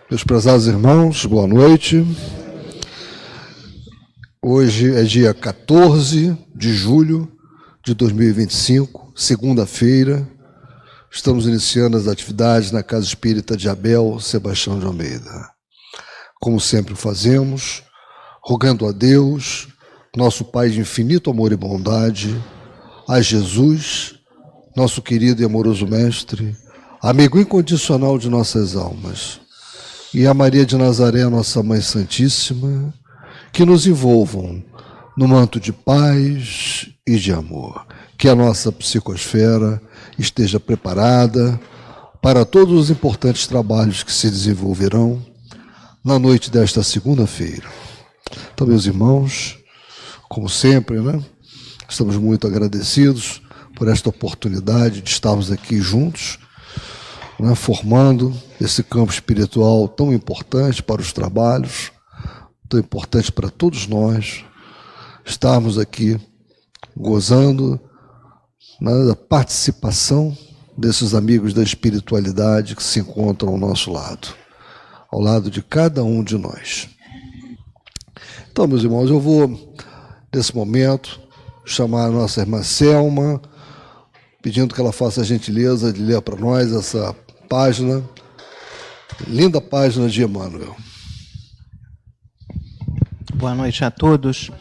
Meus prezados irmãos, boa noite. Hoje é dia 14 de julho de 2025, segunda-feira. Estamos iniciando as atividades na Casa Espírita de Abel Sebastião de Almeida. Como sempre fazemos, rogando a Deus, nosso Pai de infinito amor e bondade, a Jesus, nosso querido e amoroso Mestre, amigo incondicional de nossas almas, e a Maria de Nazaré, nossa Mãe Santíssima, que nos envolvam no manto de paz e de amor. Que a nossa psicosfera esteja preparada para todos os importantes trabalhos que se desenvolverão na noite desta segunda-feira. Então, meus irmãos, como sempre, estamos muito agradecidos por esta oportunidade de estarmos aqui juntos, formando esse campo espiritual tão importante para os trabalhos, tão importante para todos nós, estarmos aqui gozando da participação desses amigos da espiritualidade que se encontram ao nosso lado, ao lado de cada um de nós. Então, meus irmãos, eu vou, nesse momento, chamar a nossa irmã Selma, pedindo que ela faça a gentileza de ler para nós essa página, linda página de Emmanuel. Boa noite a todos.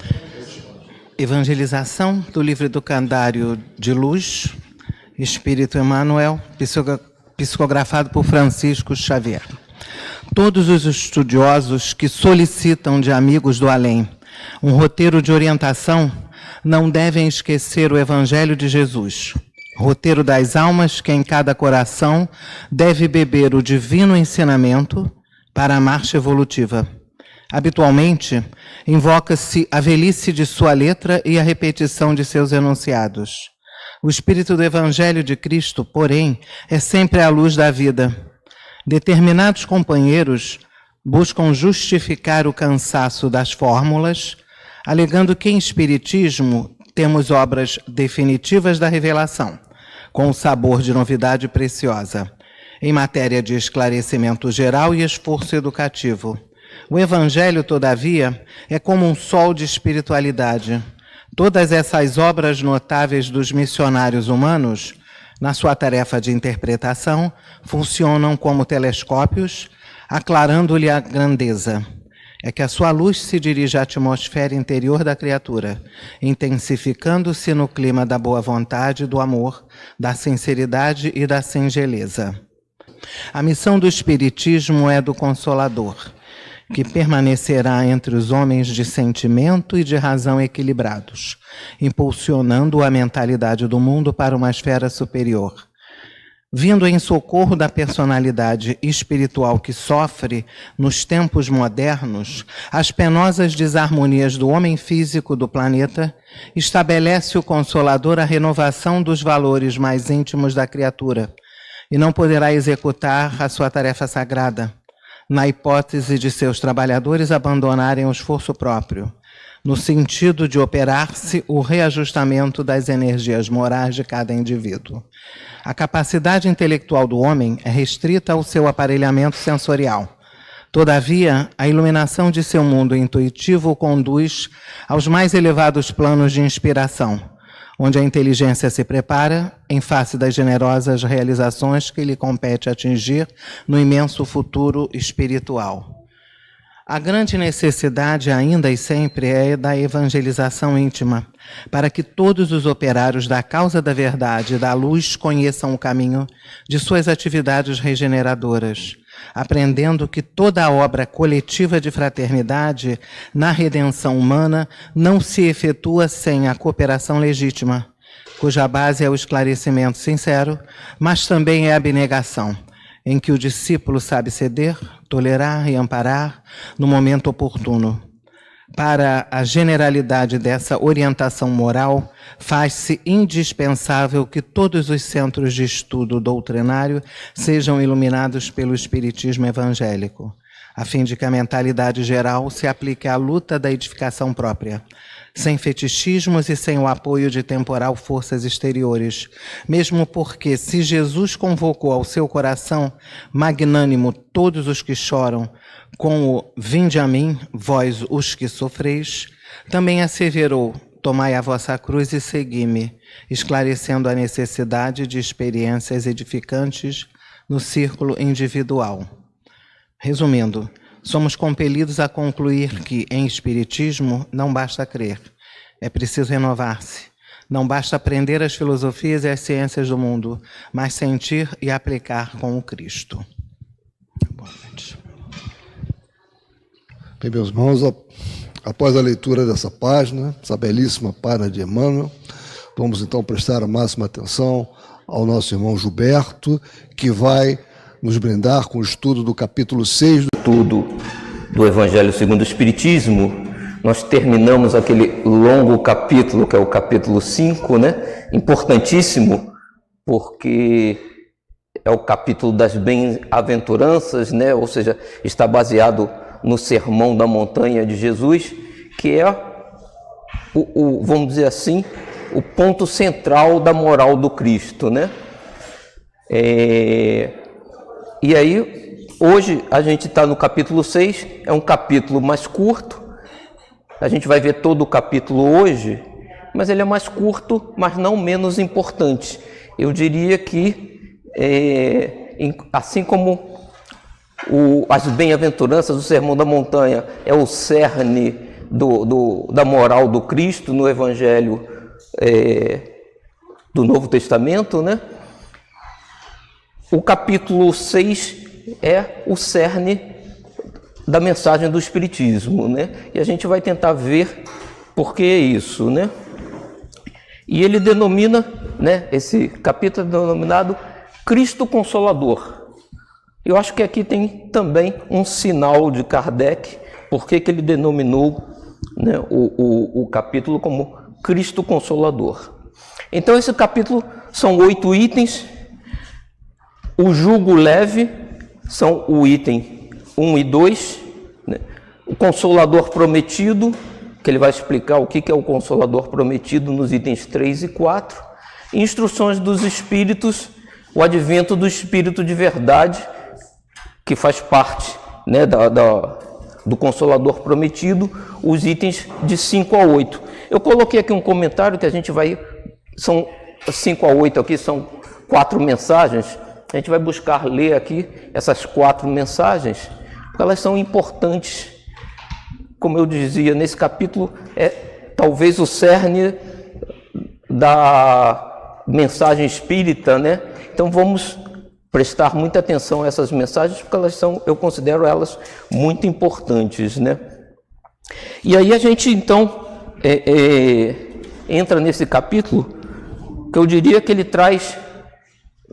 Evangelização do livro Educandário de Luz, Espírito Emmanuel, psicografado por Francisco Xavier. Todos os estudiosos que solicitam de amigos do além um roteiro de orientação não devem esquecer o Evangelho de Jesus, roteiro das almas que em cada coração deve beber o divino ensinamento para a marcha evolutiva. Habitualmente, invoca-se a velhice de sua letra e a repetição de seus enunciados. O espírito do Evangelho de Cristo, porém, é sempre a luz da vida. Determinados companheiros buscam justificar o cansaço das fórmulas, alegando que em Espiritismo temos obras definitivas da revelação, com sabor de novidade preciosa, em matéria de esclarecimento geral e esforço educativo. O Evangelho, todavia, é como um sol de espiritualidade. Todas essas obras notáveis dos missionários humanos, na sua tarefa de interpretação, funcionam como telescópios, aclarando-lhe a grandeza. É que a sua luz se dirige à atmosfera interior da criatura, intensificando-se no clima da boa vontade, do amor, da sinceridade e da singeleza. A missão do Espiritismo é do Consolador, que permanecerá entre os homens de sentimento e de razão equilibrados, impulsionando a mentalidade do mundo para uma esfera superior. Vindo em socorro da personalidade espiritual que sofre, nos tempos modernos, as penosas desarmonias do homem físico do planeta, estabelece o Consolador a renovação dos valores mais íntimos da criatura, e não poderá executar a sua tarefa sagrada, na hipótese de seus trabalhadores abandonarem o esforço próprio, no sentido de operar-se o reajustamento das energias morais de cada indivíduo. A capacidade intelectual do homem é restrita ao seu aparelhamento sensorial. Todavia, a iluminação de seu mundo intuitivo o conduz aos mais elevados planos de inspiração, onde a inteligência se prepara em face das generosas realizações que lhe compete atingir no imenso futuro espiritual. A grande necessidade ainda e sempre é da evangelização íntima, para que todos os operários da causa da verdade e da luz conheçam o caminho de suas atividades regeneradoras, aprendendo que toda a obra coletiva de fraternidade na redenção humana não se efetua sem a cooperação legítima, cuja base é o esclarecimento sincero, mas também é a abnegação, em que o discípulo sabe ceder, tolerar e amparar no momento oportuno. Para a generalidade dessa orientação moral, faz-se indispensável que todos os centros de estudo doutrinário sejam iluminados pelo Espiritismo evangélico. a fim de que a mentalidade geral se aplique à luta da edificação própria, sem fetichismos e sem o apoio de temporal forças exteriores, mesmo porque, se Jesus convocou ao seu coração magnânimo todos os que choram, com o "Vinde a mim, vós os que sofreis", também asseverou: "Tomai a vossa cruz e segui-me", esclarecendo a necessidade de experiências edificantes no círculo individual. Resumindo, somos compelidos a concluir que, em Espiritismo, não basta crer, é preciso renovar-se. Não basta aprender as filosofias e as ciências do mundo, mas sentir e aplicar com o Cristo. Boa noite. Bem, meus irmãos, após a leitura dessa página, essa belíssima página de Emmanuel, vamos então prestar a máxima atenção ao nosso irmão Gilberto, que vai nos brindar com o estudo do capítulo 6 do Evangelho segundo o Espiritismo. Nós terminamos aquele longo capítulo, que é o capítulo 5, né? Importantíssimo, porque é o capítulo das bem-aventuranças, né? Ou seja, está baseado no Sermão da Montanha de Jesus, que é, vamos dizer assim, o ponto central da moral do Cristo, né? E aí, hoje a gente está no capítulo 6, é um capítulo mais curto, a gente vai ver todo o capítulo hoje, mas ele é mais curto, mas não menos importante. Eu diria que, assim como as bem-aventuranças do Sermão da Montanha é o cerne da moral do Cristo no Evangelho do Novo Testamento, né? O capítulo 6 é o cerne da mensagem do Espiritismo, né? E a gente vai tentar ver por que isso, né? E ele denomina, né, esse capítulo é denominado Cristo Consolador. Eu acho que aqui tem também um sinal de Kardec, porque ele denominou, né, o capítulo como Cristo Consolador. Então esse capítulo são 8 itens. O jugo leve são o item 1 e 2, né? O Consolador Prometido, que ele vai explicar o que é o Consolador Prometido nos itens 3 e 4. Instruções dos Espíritos, o advento do Espírito de Verdade, que faz parte, né, do Consolador Prometido, os itens de 5 a 8. Eu coloquei aqui um comentário que a gente vai... São 5 a 8 aqui, são 4 mensagens. A gente vai buscar ler aqui essas 4 mensagens, porque elas são importantes. Como eu dizia, nesse capítulo é talvez o cerne da mensagem espírita, né? Então vamos prestar muita atenção a essas mensagens, porque elas são, eu considero elas muito importantes, né? E aí a gente então entra nesse capítulo, que eu diria que ele traz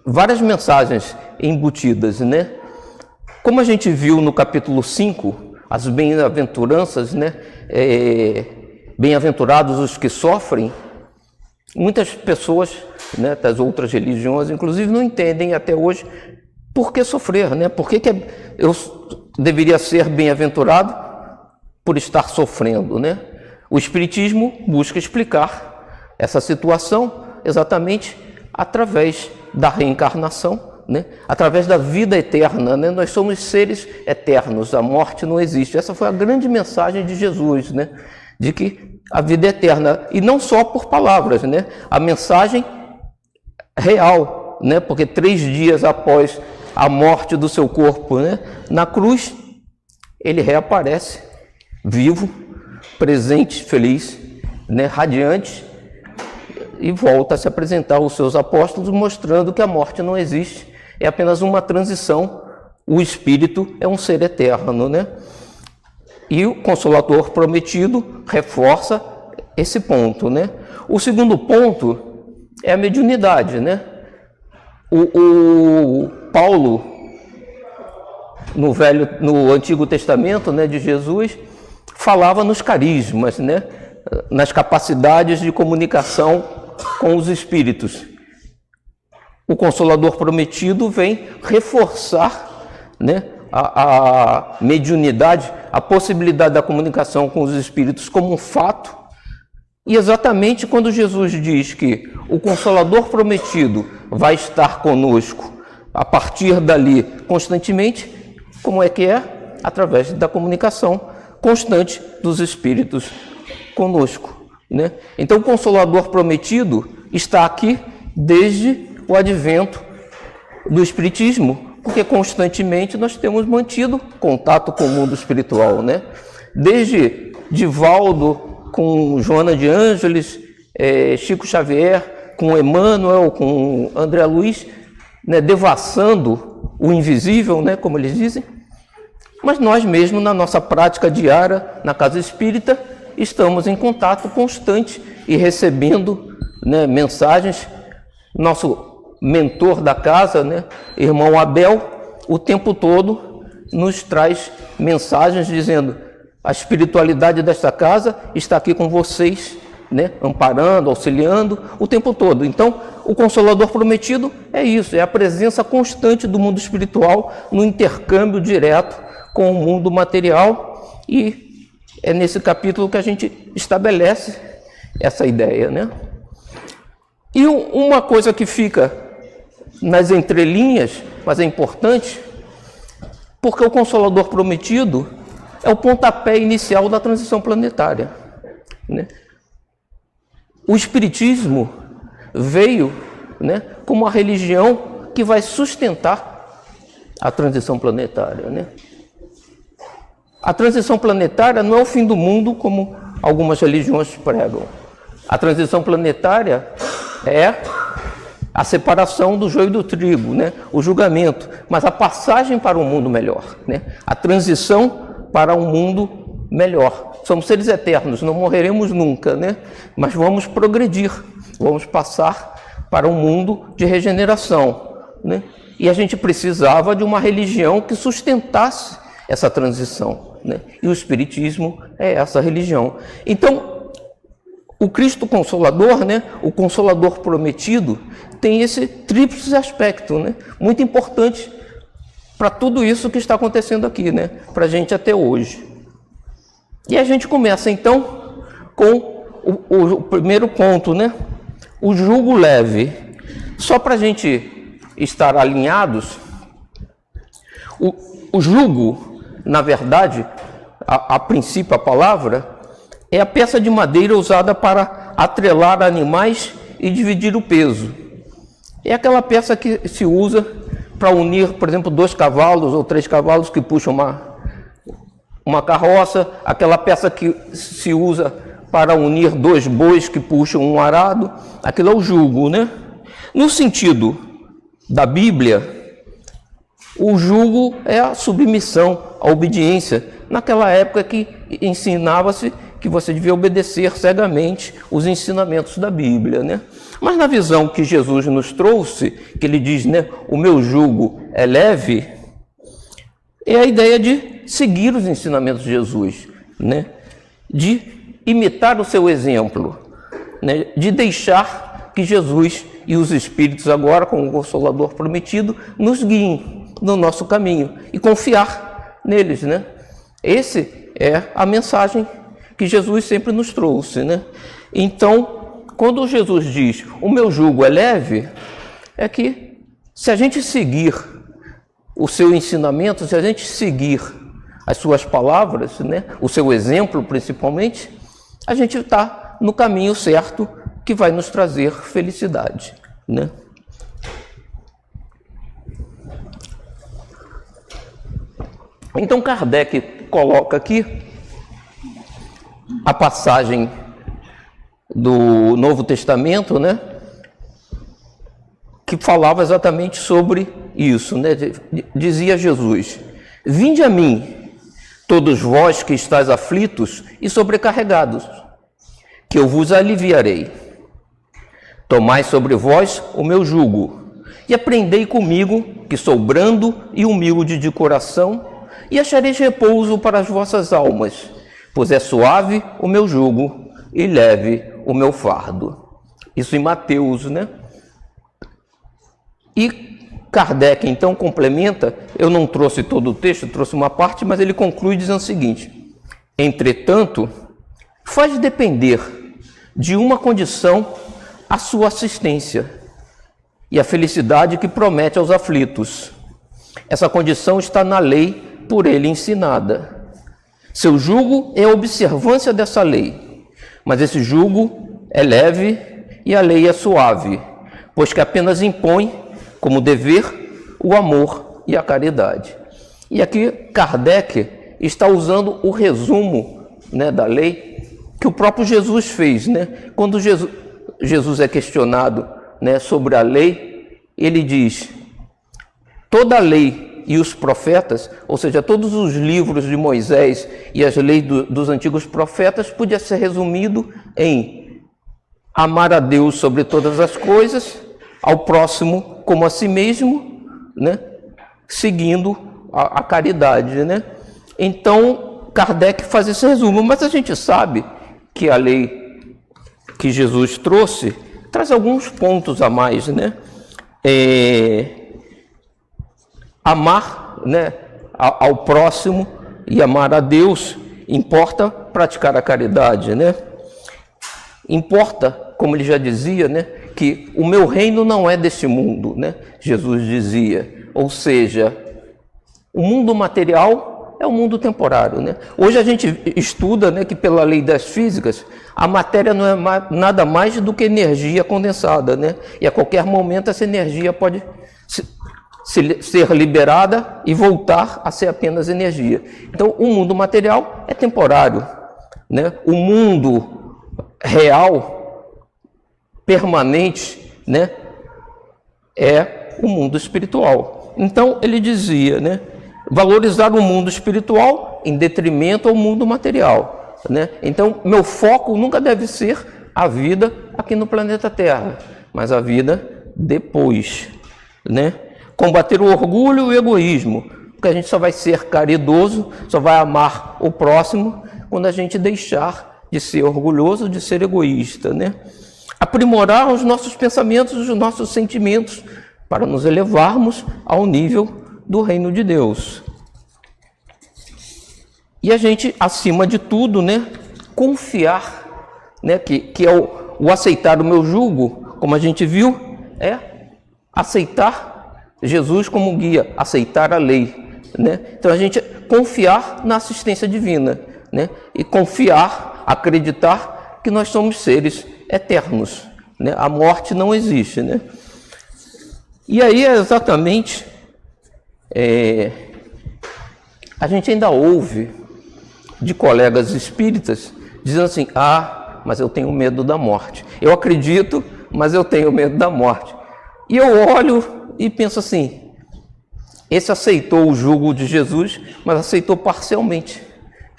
várias mensagens embutidas, né? Como a gente viu no capítulo 5, as bem-aventuranças, né? Bem-aventurados os que sofrem. Muitas pessoas, né, das outras religiões, inclusive, não entendem até hoje por que sofrer, né? Por que eu deveria ser bem-aventurado por estar sofrendo, né? O Espiritismo busca explicar essa situação exatamente através da reencarnação, né? Através da vida eterna, né? Nós somos seres eternos, a morte não existe. Essa foi a grande mensagem de Jesus, né? De que a vida é eterna, e não só por palavras, né? A mensagem real, né? Porque 3 dias após a morte do seu corpo, né, na cruz, ele reaparece vivo, presente, feliz, né, radiante, e volta a se apresentar aos seus apóstolos, mostrando que a morte não existe, é apenas uma transição. O espírito é um ser eterno, né? E o Consolador Prometido reforça esse ponto, né? O segundo ponto é a mediunidade, né? O Paulo, no Antigo Testamento, né, de Jesus, falava nos carismas, né? Nas capacidades de comunicação com os espíritos. O Consolador Prometido vem reforçar, né, a mediunidade, a possibilidade da comunicação com os espíritos como um fato. E exatamente quando Jesus diz que o Consolador prometido vai estar conosco a partir dali constantemente, como é que é? Através da comunicação constante dos espíritos conosco, né? Então o Consolador prometido está aqui desde o advento do Espiritismo, porque constantemente nós temos mantido contato com o mundo espiritual, né? Desde Divaldo com Joana de Ângeles, Chico Xavier, com Emmanuel, com André Luiz, né, devassando o invisível, né, como eles dizem. Mas nós mesmos, na nossa prática diária, na Casa Espírita, estamos em contato constante e recebendo, né, mensagens. Nosso mentor da casa, né, irmão Abel, o tempo todo nos traz mensagens dizendo: a espiritualidade desta casa está aqui com vocês, né, amparando, auxiliando o tempo todo. Então, o Consolador prometido é isso, é a presença constante do mundo espiritual no intercâmbio direto com o mundo material, e é nesse capítulo que a gente estabelece essa ideia, né? E uma coisa que fica nas entrelinhas, mas é importante, porque o Consolador prometido é o pontapé inicial da transição planetária, né? O Espiritismo veio, né, como uma religião que vai sustentar a transição planetária, né? A transição planetária não é o fim do mundo, como algumas religiões pregam. A transição planetária é a separação do joio do trigo, né? O julgamento, mas a passagem para um mundo melhor, né? A transição para um mundo melhor. Somos seres eternos, não morreremos nunca, né? Mas vamos progredir, vamos passar para um mundo de regeneração, né? E a gente precisava de uma religião que sustentasse essa transição, né? E o Espiritismo é essa religião. Então, o Cristo Consolador, né, o Consolador prometido, tem esse tríplice aspecto, né, muito importante para tudo isso que está acontecendo aqui, né, para a gente até hoje. E a gente começa então com o primeiro ponto, né, o jugo leve. Só para a gente estar alinhados, o jugo, na verdade, a princípio a palavra, é a peça de madeira usada para atrelar animais e dividir o peso. É aquela peça que se usa para unir, por exemplo, 2 cavalos ou 3 cavalos que puxam uma carroça, aquela peça que se usa para unir 2 bois que puxam um arado, aquilo é o jugo, né? No sentido da Bíblia, o jugo é a submissão, a obediência. Naquela época que ensinava-se que você devia obedecer cegamente os ensinamentos da Bíblia, né? Mas na visão que Jesus nos trouxe, que ele diz, né, o meu jugo é leve, é a ideia de seguir os ensinamentos de Jesus, né? De imitar o seu exemplo, né? De deixar que Jesus e os Espíritos agora, como o Consolador prometido, nos guiem no nosso caminho e confiar neles, né? Esse é a mensagem que Jesus sempre nos trouxe, né? Então, quando Jesus diz, o meu jugo é leve, é que se a gente seguir o seu ensinamento, se a gente seguir as suas palavras, né, o seu exemplo principalmente, a gente está no caminho certo que vai nos trazer felicidade, né? Então Kardec coloca aqui a passagem do Novo Testamento, né, que falava exatamente sobre isso, né? Dizia Jesus: vinde a mim, todos vós que estáis aflitos e sobrecarregados, que eu vos aliviarei. Tomai sobre vós o meu jugo, e aprendei comigo, que sou brando e humilde de coração, e achareis repouso para as vossas almas, pois é suave o meu jugo e leve o meu fardo. Isso em Mateus, né? E Kardec, então, complementa, eu não trouxe todo o texto, trouxe uma parte, mas ele conclui dizendo o seguinte: entretanto, faz depender de uma condição a sua assistência e a felicidade que promete aos aflitos. Essa condição está na lei por ele ensinada. Seu jugo é a observância dessa lei, mas esse jugo é leve e a lei é suave, pois que apenas impõe como dever o amor e a caridade. E aqui Kardec está usando o resumo, né, da lei que o próprio Jesus fez, né? Quando Jesus é questionado, né, sobre a lei, ele diz: toda a lei e os profetas, ou seja, todos os livros de Moisés e as leis dos antigos profetas, podia ser resumido em amar a Deus sobre todas as coisas, ao próximo como a si mesmo, né, seguindo a caridade, né? Então, Kardec faz esse resumo, mas a gente sabe que a lei que Jesus trouxe traz alguns pontos a mais, né? Amar, né, ao próximo e amar a Deus, importa praticar a caridade, né? Importa, como ele já dizia, né, que o meu reino não é deste mundo, né? Jesus dizia. Ou seja, o mundo material é o mundo temporário, né? Hoje a gente estuda, né, que pela lei das físicas, a matéria não é nada mais do que energia condensada, né? E a qualquer momento essa energia pode ser liberada e voltar a ser apenas energia. Então, o mundo material é temporário, né? O mundo real, permanente, né, é o mundo espiritual. Então, ele dizia, né, valorizar o mundo espiritual em detrimento ao mundo material, né? Então, meu foco nunca deve ser a vida aqui no planeta Terra, mas a vida depois, né? Combater o orgulho e o egoísmo, porque a gente só vai ser caridoso, só vai amar o próximo quando a gente deixar de ser orgulhoso, de ser egoísta, né? Aprimorar os nossos pensamentos, os nossos sentimentos, para nos elevarmos ao nível do reino de Deus. E a gente, acima de tudo, né, confiar, né, que é o aceitar o meu jugo, como a gente viu, é aceitar Jesus como guia, aceitar a lei, né? Então a gente confiar na assistência divina, né? E confiar, acreditar que nós somos seres eternos, né? A morte não existe, né? E aí é exatamente, a gente ainda ouve de colegas espíritas dizendo assim: ah, mas eu tenho medo da morte. Eu acredito, mas eu tenho medo da morte. E eu olho e penso assim: esse aceitou o jugo de Jesus, mas aceitou parcialmente,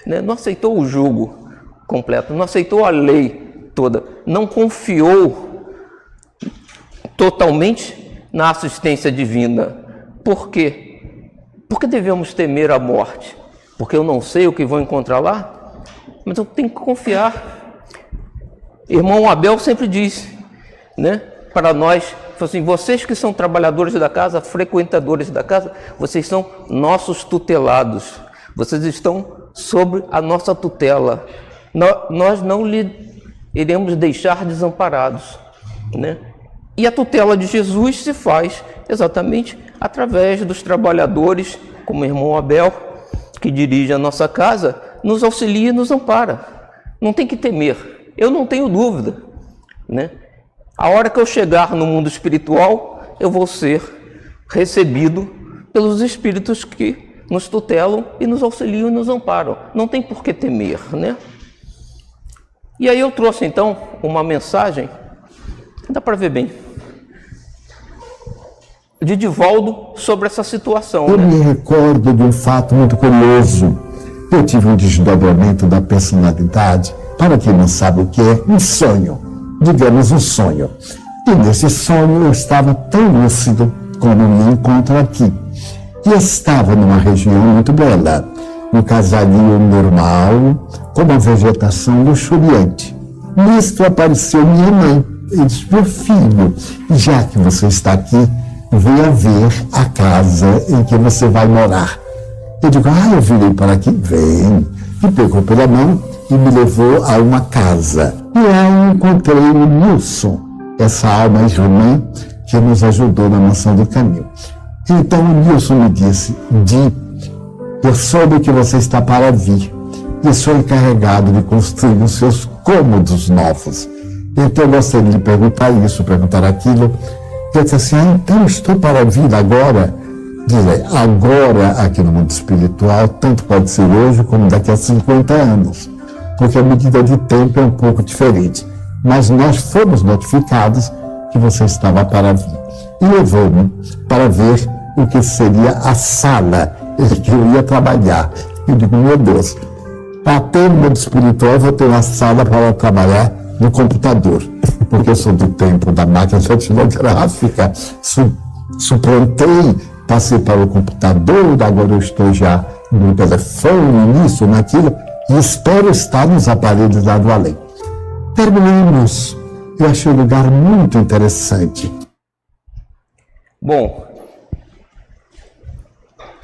né? Não aceitou o jugo completo, não aceitou a lei toda, não confiou totalmente na assistência divina. Por quê? Porque devemos temer a morte? Porque eu não sei o que vou encontrar lá? Mas eu tenho que confiar. Irmão Abel sempre diz, né, para nós, assim: vocês que são trabalhadores da casa, frequentadores da casa, vocês são nossos tutelados, vocês estão sob a nossa tutela, nós não lhe iremos deixar desamparados, né? E a tutela de Jesus se faz exatamente através dos trabalhadores, como o irmão Abel, que dirige a nossa casa, nos auxilia e nos ampara. Não tem que temer, eu não tenho dúvida, né? A hora que eu chegar no mundo espiritual, eu vou ser recebido pelos espíritos que nos tutelam e nos auxiliam e nos amparam. Não tem por que temer, né? E aí eu trouxe então uma mensagem, dá para ver bem, de Divaldo sobre essa situação. Eu me recordo de um fato muito curioso. Eu tive um desdobramento da personalidade. Para quem não sabe o que é, um sonho. Digamos um sonho. E nesse sonho eu estava tão lúcido como me encontro aqui. E estava numa região muito bela, um casalinho normal, com uma vegetação luxuriante. Nisto apareceu minha mãe. E disse: meu filho, já que você está aqui, venha ver a casa em que você vai morar. Eu digo, eu virei para aqui, vem. Me pegou pela mão e me levou a uma casa. E lá eu encontrei o Nilson, essa alma irmã que nos ajudou na Mansão do Caminho. Então o Nilson me disse, eu soube que você está para vir e sou encarregado de construir os seus cômodos novos. Então eu gostaria de perguntar isso, perguntar aquilo. Eu disse assim, então estou para vir agora. Dizer, agora aqui no mundo espiritual, tanto pode ser hoje como daqui a 50 anos, porque a medida de tempo é um pouco diferente. Mas nós fomos notificados que você estava para vir. E levou-me para ver o que seria a sala em que eu ia trabalhar. Eu digo, meu Deus, para ter no mundo espiritual, eu vou ter uma sala para trabalhar no computador, porque eu sou do tempo da máquina datilográfica, suplantei, passei para o computador, agora eu estou já no telefone, nisso, naquilo, e espero estar nos aparelhos lá do além. Terminamos. Eu achei o lugar muito interessante. Bom,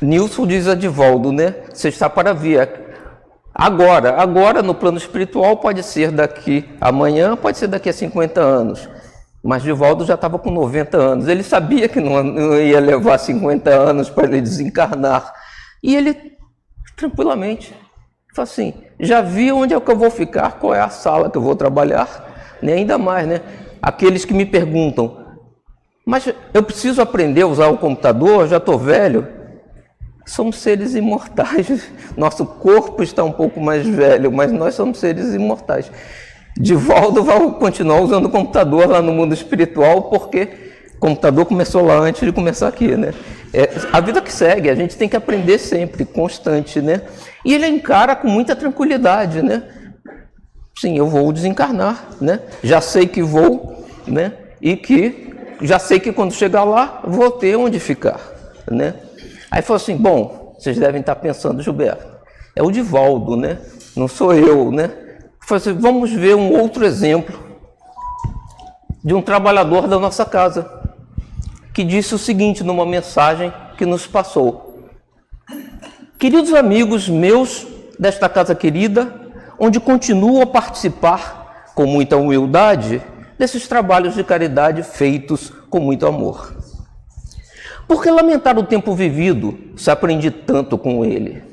Nilson diz a Divaldo, né? Você está para vir. Agora no plano espiritual pode ser daqui amanhã, pode ser daqui a 50 anos. Mas Divaldo já estava com 90 anos. Ele sabia que não ia levar 50 anos para ele desencarnar. E ele, tranquilamente, falou assim, já vi onde é que eu vou ficar, qual é a sala que eu vou trabalhar. Nem ainda mais, né? Aqueles que me perguntam, mas eu preciso aprender a usar o computador, já estou velho. Somos seres imortais. Nosso corpo está um pouco mais velho, mas nós somos seres imortais. Divaldo vai continuar usando o computador lá no mundo espiritual, porque o computador começou lá antes de começar aqui, né? É a vida que segue, a gente tem que aprender sempre, constante, né? E ele encara com muita tranquilidade, né? Sim, eu vou desencarnar, né? Já sei que vou, né? E que já sei que quando chegar lá, vou ter onde ficar, né? Aí falou assim, bom, vocês devem estar pensando, Gilberto, é o Divaldo, né? Não sou eu, né? Falei assim, vamos ver um outro exemplo de um trabalhador da nossa casa, que disse o seguinte numa mensagem que nos passou. Queridos amigos meus desta casa querida, onde continuo a participar com muita humildade desses trabalhos de caridade feitos com muito amor. Por que lamentar o tempo vivido, se aprendi tanto com ele?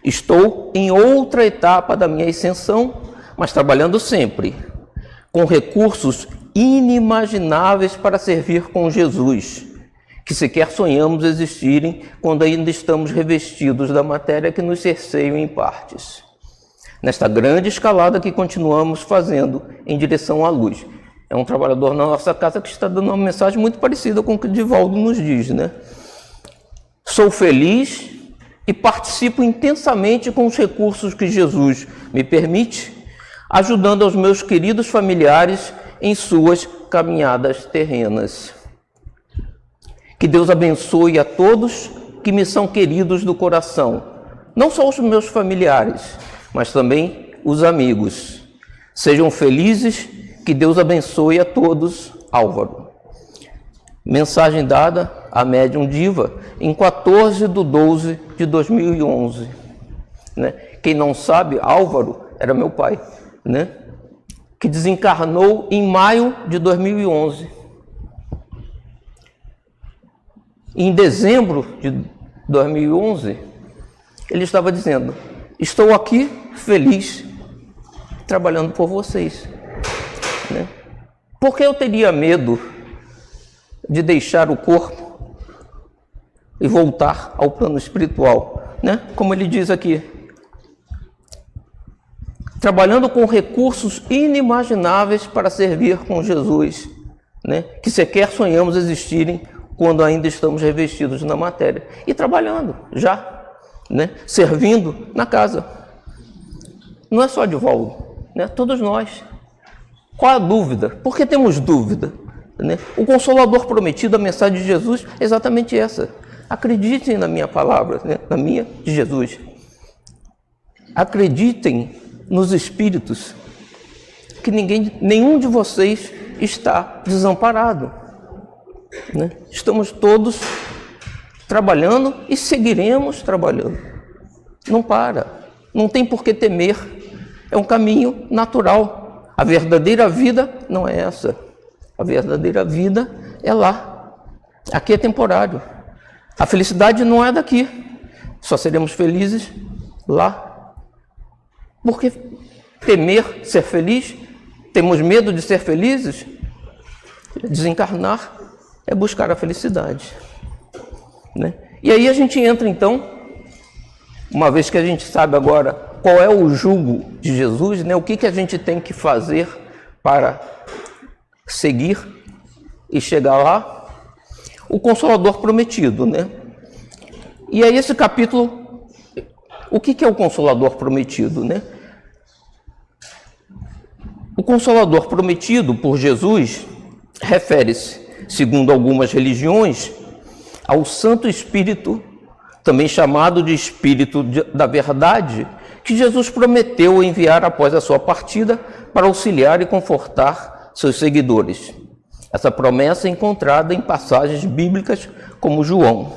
Estou em outra etapa da minha ascensão, mas trabalhando sempre, com recursos inimagináveis para servir com Jesus, que sequer sonhamos existirem quando ainda estamos revestidos da matéria que nos cerceia em partes. Nesta grande escalada que continuamos fazendo em direção à luz. É um trabalhador na nossa casa que está dando uma mensagem muito parecida com o que Divaldo nos diz, né? Sou feliz e participo intensamente com os recursos que Jesus me permite, ajudando aos meus queridos familiares em suas caminhadas terrenas. Que Deus abençoe a todos que me são queridos do coração, não só os meus familiares, mas também os amigos. Sejam felizes, que Deus abençoe a todos, Álvaro. Mensagem dada à médium Diva em 14/12/2011. Né? Quem não sabe, Álvaro era meu pai, né? Que desencarnou em maio de 2011. Em dezembro de 2011, ele estava dizendo, estou aqui feliz, trabalhando por vocês. Né? Por que eu teria medo de deixar o corpo e voltar ao plano espiritual? Né? Como ele diz aqui, trabalhando com recursos inimagináveis para servir com Jesus, né? Que sequer sonhamos existirem quando ainda estamos revestidos na matéria. E trabalhando já, né? Servindo na casa. Não é só Divaldo, né? Todos nós. Qual a dúvida? Por que temos dúvida? Né? O Consolador prometido, a mensagem de Jesus, é exatamente essa. Acreditem na minha palavra, né? Na minha de Jesus. Acreditem nos espíritos, que nenhum de vocês está desamparado. né? Estamos todos trabalhando e seguiremos trabalhando. Não para, não tem por que temer, é um caminho natural. A verdadeira vida não é essa, a verdadeira vida é lá. Aqui é temporário. A felicidade não é daqui, só seremos felizes lá. Porque temer ser feliz, temos medo de ser felizes, desencarnar é buscar a felicidade, né? E aí a gente entra então, uma vez que a gente sabe agora qual é o jugo de Jesus, né? O que a gente tem que fazer para seguir e chegar lá, o Consolador Prometido, né? E aí esse capítulo, o que é o Consolador Prometido, né? O Consolador Prometido por Jesus refere-se, segundo algumas religiões, ao Santo Espírito, também chamado de Espírito da Verdade, que Jesus prometeu enviar após a sua partida para auxiliar e confortar seus seguidores. Essa promessa é encontrada em passagens bíblicas como João.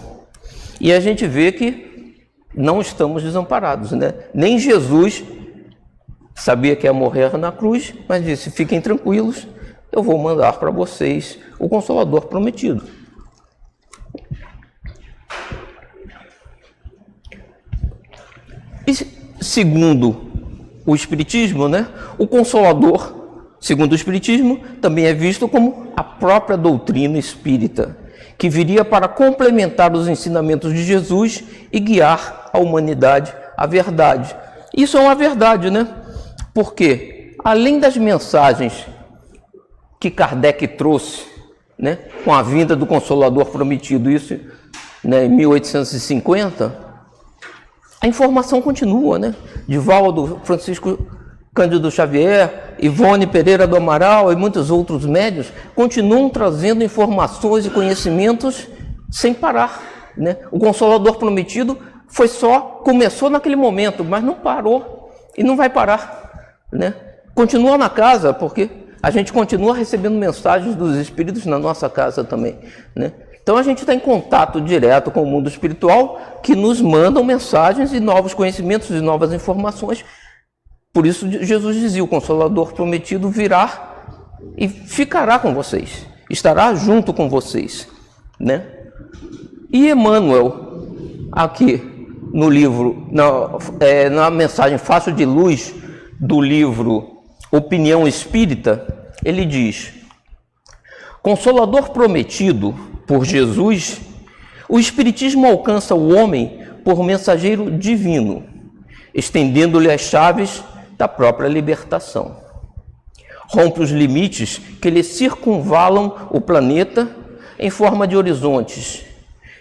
E a gente vê que não estamos desamparados, né? Nem Jesus sabia que ia morrer na cruz, mas disse: fiquem tranquilos, eu vou mandar para vocês o Consolador Prometido. E segundo o Espiritismo, né, o Consolador, segundo o Espiritismo, também é visto como a própria doutrina espírita, que viria para complementar os ensinamentos de Jesus e guiar a humanidade à verdade. Isso é uma verdade, né? Porque, além das mensagens que Kardec trouxe, né, com a vinda do Consolador Prometido, isso, né, em 1850, a informação continua, né? Divaldo, Francisco Cândido Xavier, Ivone Pereira do Amaral e muitos outros médiuns continuam trazendo informações e conhecimentos sem parar, né? O Consolador Prometido começou naquele momento, mas não parou e não vai parar, né? Continua na casa, porque a gente continua recebendo mensagens dos espíritos na nossa casa também, né? Então a gente está em contato direto com o mundo espiritual, que nos mandam mensagens e novos conhecimentos e novas informações. Por isso Jesus dizia: o Consolador Prometido virá e ficará com vocês, estará junto com vocês, né? E Emmanuel, aqui no livro, na mensagem Fácil de Luz do livro Opinião Espírita, ele diz: Consolador prometido por Jesus, o Espiritismo alcança o homem por mensageiro divino, estendendo-lhe as chaves da própria libertação. Rompe os limites que lhe circunvalam o planeta em forma de horizontes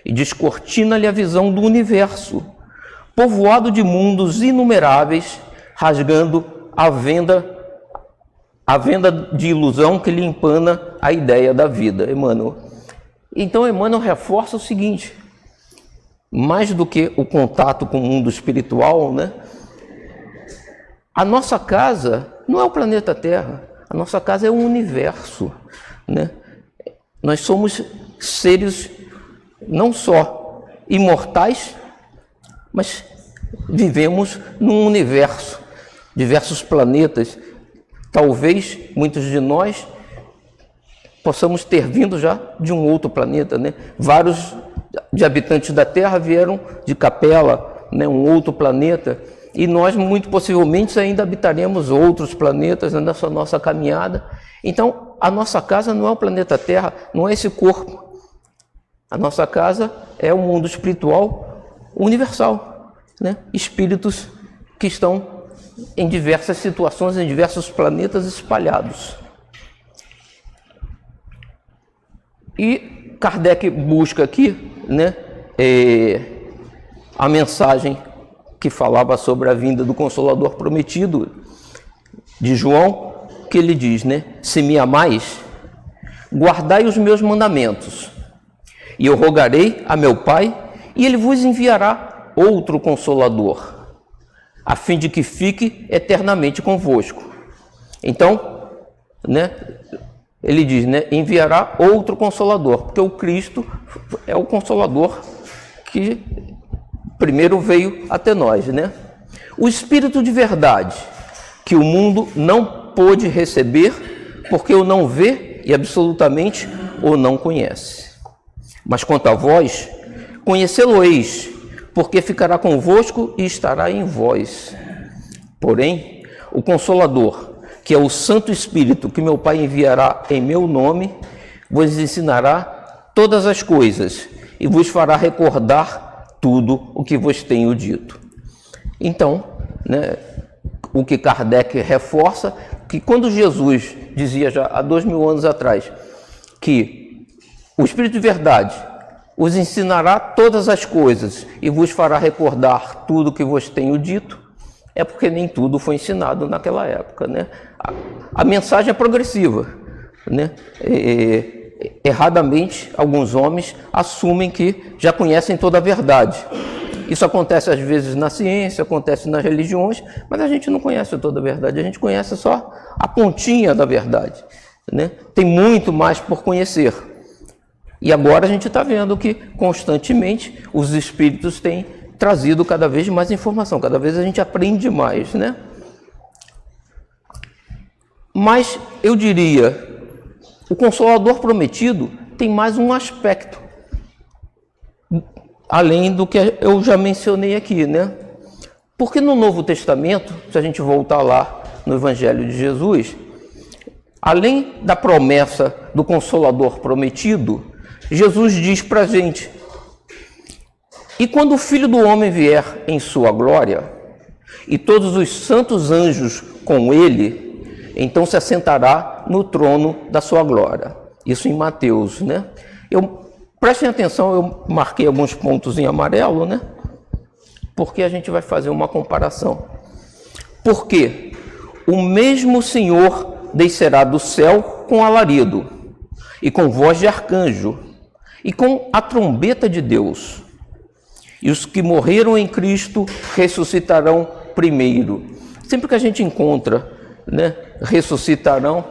e descortina-lhe a visão do universo, povoado de mundos inumeráveis, rasgando a venda de ilusão que lhe empana a ideia da vida. Emmanuel. Então Emmanuel reforça o seguinte: mais do que o contato com o mundo espiritual, né? A nossa casa não é o planeta Terra, a nossa casa é o universo, né? Nós somos seres não só imortais, mas vivemos num universo, diversos planetas. Talvez muitos de nós possamos ter vindo já de um outro planeta, né? Vários de habitantes da Terra vieram de Capela, né? Um outro planeta, e nós muito possivelmente ainda habitaremos outros planetas nessa nossa caminhada. Então, a nossa casa não é o planeta Terra, não é esse corpo. A nossa casa é o mundo espiritual universal, né? Espíritos que estão em diversas situações, em diversos planetas espalhados. E Kardec busca aqui, né, a mensagem que falava sobre a vinda do Consolador Prometido de João, que ele diz, né: se me amais, guardai os meus mandamentos, e eu rogarei a meu Pai, e ele vos enviará outro Consolador, a fim de que fique eternamente convosco. Então, né, ele diz, né, enviará outro Consolador, porque o Cristo é o Consolador que primeiro veio até nós, né? O Espírito de verdade, que o mundo não pôde receber, porque o não vê e absolutamente o não conhece. Mas quanto a vós, conhecê-lo-eis, porque ficará convosco e estará em vós. Porém, o Consolador, que é o Santo Espírito, que meu Pai enviará em meu nome, vos ensinará todas as coisas e vos fará recordar tudo o que vos tenho dito. Então, né, o que Kardec reforça, que quando Jesus dizia já há 2000 anos atrás, que o Espírito de verdade os ensinará todas as coisas e vos fará recordar tudo o que vos tenho dito, é porque nem tudo foi ensinado naquela época, né? A mensagem é progressiva, né? Erradamente, alguns homens assumem que já conhecem toda a verdade. Isso acontece às vezes na ciência, acontece nas religiões, mas a gente não conhece toda a verdade, a gente conhece só a pontinha da verdade, né? Tem muito mais por conhecer. E agora a gente está vendo que constantemente os espíritos têm trazido cada vez mais informação, cada vez a gente aprende mais, né? Mas eu diria, o Consolador prometido tem mais um aspecto, além do que eu já mencionei aqui, né? Porque no Novo Testamento, se a gente voltar lá no Evangelho de Jesus, além da promessa do Consolador prometido, Jesus diz para a gente: e quando o Filho do Homem vier em sua glória, e todos os santos anjos com ele, então se assentará no trono da sua glória. Isso em Mateus, né? Prestem atenção, eu marquei alguns pontos em amarelo, né? Porque a gente vai fazer uma comparação. Porque o mesmo Senhor descerá do céu com alarido, e com voz de arcanjo, e com a trombeta de Deus. E os que morreram em Cristo ressuscitarão primeiro. Sempre que a gente encontra, né, ressuscitarão,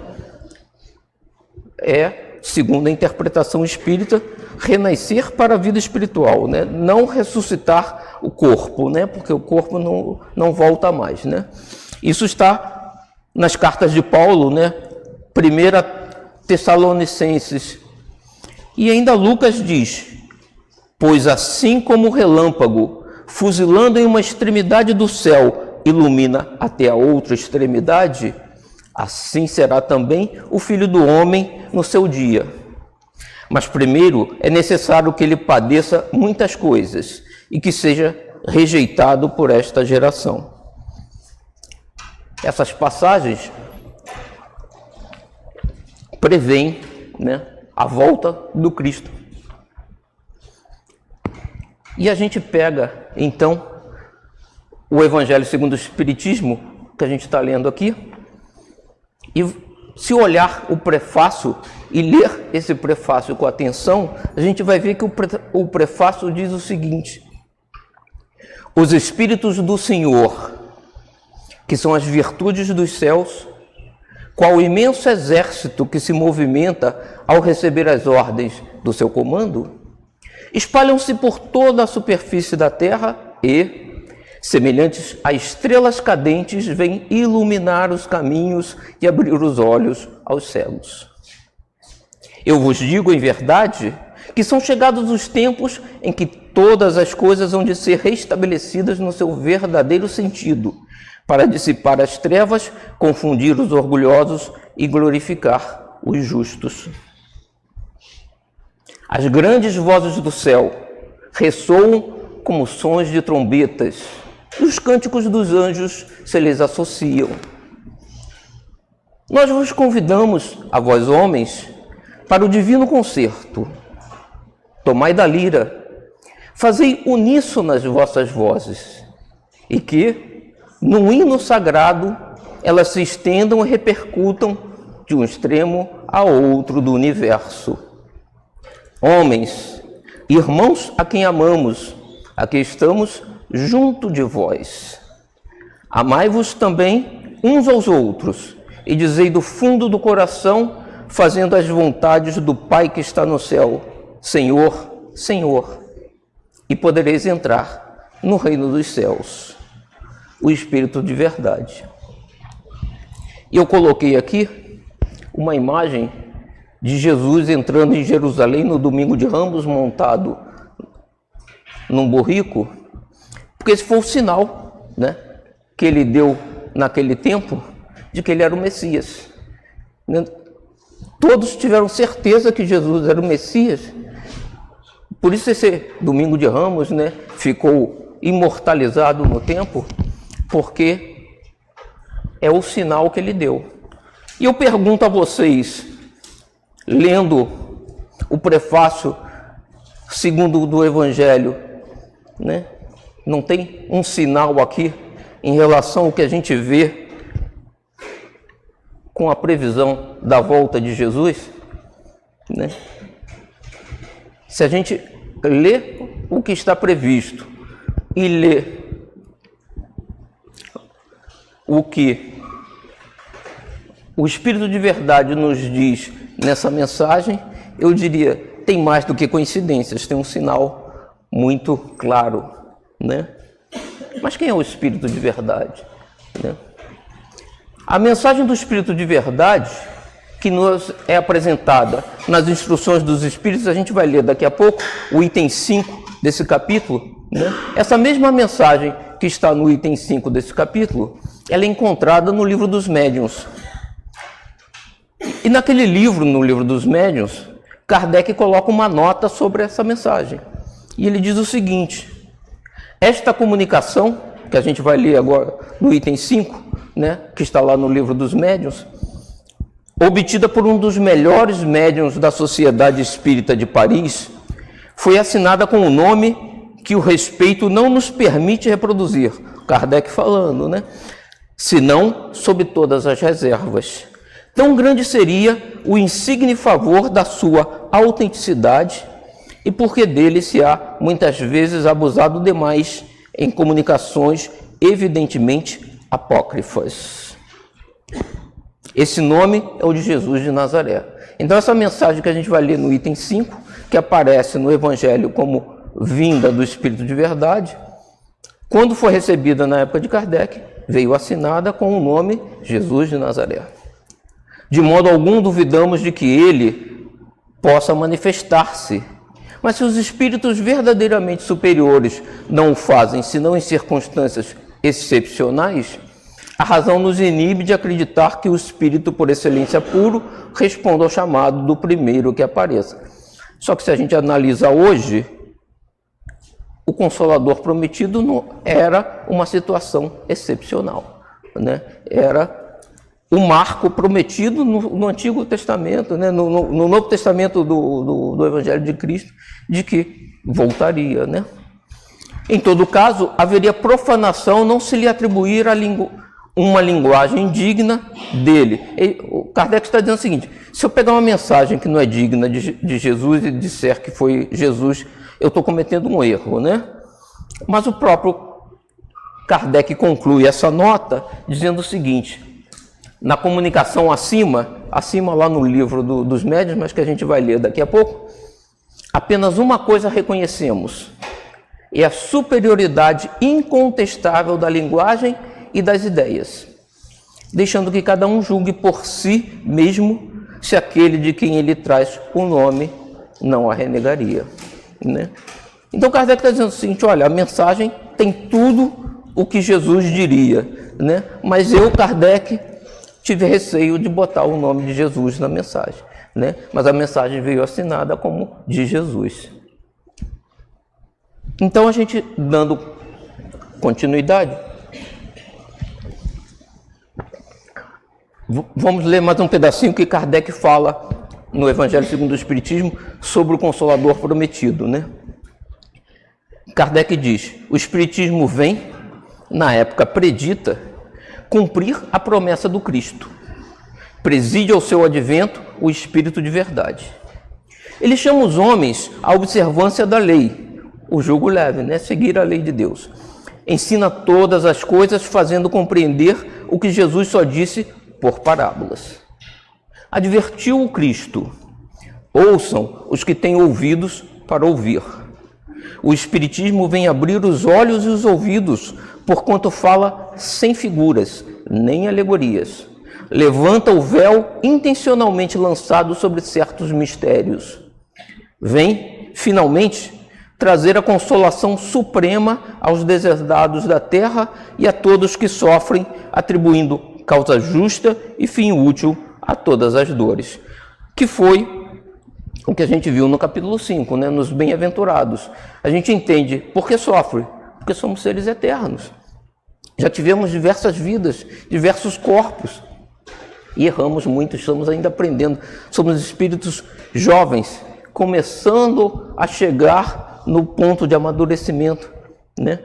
segundo a interpretação espírita, renascer para a vida espiritual, né? Não ressuscitar o corpo, né? Porque o corpo não volta mais, né? Isso está nas cartas de Paulo, né? 1 Tessalonicenses. E ainda Lucas diz: pois assim como o relâmpago, fuzilando em uma extremidade do céu, ilumina até a outra extremidade, assim será também o Filho do Homem no seu dia. Mas primeiro é necessário que ele padeça muitas coisas e que seja rejeitado por esta geração. Essas passagens prevêem, né, a volta do Cristo. E a gente pega, então, o Evangelho segundo o Espiritismo, que a gente está lendo aqui, e se olhar o prefácio e ler esse prefácio com atenção, a gente vai ver que o prefácio diz o seguinte: os Espíritos do Senhor, que são as virtudes dos céus, qual imenso exército que se movimenta ao receber as ordens do seu comando, espalham-se por toda a superfície da terra e, semelhantes a estrelas cadentes, vêm iluminar os caminhos e abrir os olhos aos cegos. Eu vos digo em verdade que são chegados os tempos em que todas as coisas hão de ser restabelecidas no seu verdadeiro sentido, para dissipar as trevas, confundir os orgulhosos e glorificar os justos. As grandes vozes do céu ressoam como sons de trombetas, e os cânticos dos anjos se lhes associam. Nós vos convidamos, a vós homens, para o divino concerto. Tomai da lira, fazei uníssonas vossas vozes, e que, num hino sagrado, elas se estendam e repercutam de um extremo a outro do universo. Homens, irmãos a quem amamos, aqui estamos junto de vós. Amai-vos também uns aos outros, e dizei do fundo do coração fazendo as vontades do Pai que está no céu. Senhor, Senhor, e podereis entrar no reino dos céus. O Espírito de verdade. E eu coloquei aqui uma imagem de Jesus entrando em Jerusalém no domingo de Ramos, montado num burrico, porque esse foi o sinal, né, que ele deu naquele tempo de que ele era o Messias. Todos tiveram certeza que Jesus era o Messias. Por isso esse domingo de Ramos, né, ficou imortalizado no tempo, porque é o sinal que ele deu. E eu pergunto a vocês, lendo o prefácio segundo do Evangelho, né, não tem um sinal aqui em relação ao que a gente vê com a previsão da volta de Jesus, né? Se a gente lê o que está previsto e lê o que o Espírito de verdade nos diz nessa mensagem, eu diria, tem mais do que coincidências, tem um sinal muito claro, né? Mas quem é o Espírito de verdade, né? A mensagem do Espírito de verdade, que nos é apresentada nas instruções dos Espíritos, a gente vai ler daqui a pouco, o item 5 desse capítulo, né? Essa mesma mensagem que está no item 5 desse capítulo, ela é encontrada no Livro dos Médiuns. E naquele livro, no Livro dos Médiuns, Kardec coloca uma nota sobre essa mensagem. E ele diz o seguinte: esta comunicação, que a gente vai ler agora no item 5, né, que está lá no Livro dos Médiuns, obtida por um dos melhores médiuns da Sociedade Espírita de Paris, foi assinada com um nome que o respeito não nos permite reproduzir. Kardec falando, né? Senão sob todas as reservas. Tão grande seria o insigne favor da sua autenticidade, e porque dele se há muitas vezes abusado demais em comunicações evidentemente apócrifas. Esse nome é o de Jesus de Nazaré. Então essa mensagem que a gente vai ler no item 5, que aparece no Evangelho como vinda do Espírito de verdade, quando foi recebida na época de Kardec, veio assinada com o nome Jesus de Nazaré. De modo algum duvidamos de que ele possa manifestar-se. Mas se os espíritos verdadeiramente superiores não o fazem, senão em circunstâncias excepcionais, a razão nos inibe de acreditar que o espírito, por excelência puro, responda ao chamado do primeiro que apareça. Só que se a gente analisa hoje, o Consolador prometido não era uma situação excepcional, né? Era o marco prometido no Antigo Testamento, né? no Novo Testamento do Evangelho de Cristo, de que voltaria, né? Em todo caso, haveria profanação não se lhe atribuir uma linguagem digna dele. O Kardec está dizendo o seguinte: se eu pegar uma mensagem que não é digna de Jesus e disser que foi Jesus, eu estou cometendo um erro, né? Mas o próprio Kardec conclui essa nota dizendo o seguinte: na comunicação acima lá no Livro dos Médiuns, mas que a gente vai ler daqui a pouco, apenas uma coisa reconhecemos: é a superioridade incontestável da linguagem e das ideias, deixando que cada um julgue por si mesmo se aquele de quem ele traz o nome não a renegaria, né? Então Kardec está dizendo o seguinte: olha, a mensagem tem tudo o que Jesus diria, né? Mas eu, Kardec, tive receio de botar o nome de Jesus na mensagem, né? Mas a mensagem veio assinada como de Jesus. Então a gente, dando continuidade, vamos ler mais um pedacinho que Kardec fala no Evangelho segundo o Espiritismo sobre o Consolador prometido, né? Kardec diz: o Espiritismo vem, na época predita, cumprir a promessa do Cristo. Preside ao seu advento o Espírito de verdade. Ele chama os homens à observância da lei, o jugo leve, né? Seguir a lei de Deus. Ensina todas as coisas, fazendo compreender o que Jesus só disse por parábolas. advertiu o Cristo: ouçam os que têm ouvidos para ouvir. O Espiritismo vem abrir os olhos e os ouvidos, porquanto fala sem figuras, nem alegorias. Levanta o véu intencionalmente lançado sobre certos mistérios. Vem, finalmente, trazer a consolação suprema aos deserdados da terra e a todos que sofrem, atribuindo causa justa e fim útil a todas as dores. Que foi o que a gente viu no capítulo 5, né? Nos bem-aventurados. A gente entende por que sofre, porque somos seres eternos. Já tivemos diversas vidas, diversos corpos, e erramos muito, estamos ainda aprendendo. Somos espíritos jovens, começando a chegar no ponto de amadurecimento, né?